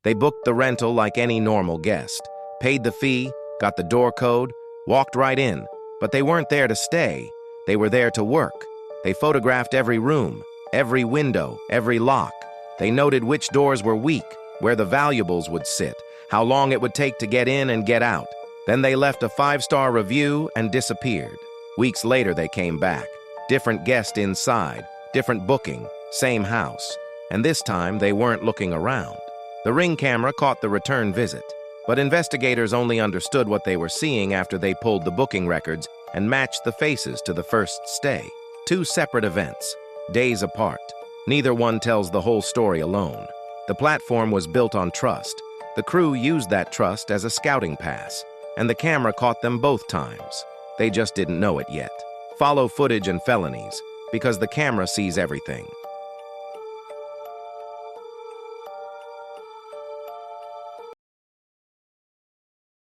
They booked the rental like any normal guest, paid the fee, got the door code, walked right in. But they weren't there to stay. They were there to work. They photographed every room, every window, every lock. They noted which doors were weak, where the valuables would sit, how long it would take to get in and get out. Then they left a 5-star review and disappeared. Weeks later, they came back. Different guest inside, different booking, same house. And this time, they weren't looking around. The Ring camera caught the return visit, but investigators only understood what they were seeing after they pulled the booking records and matched the faces to the first stay. 2 separate events, days apart. Neither one tells the whole story alone. The platform was built on trust. The crew used that trust as a scouting pass, and the camera caught them both times. They just didn't know it yet. Follow footage and felonies, because the camera sees everything.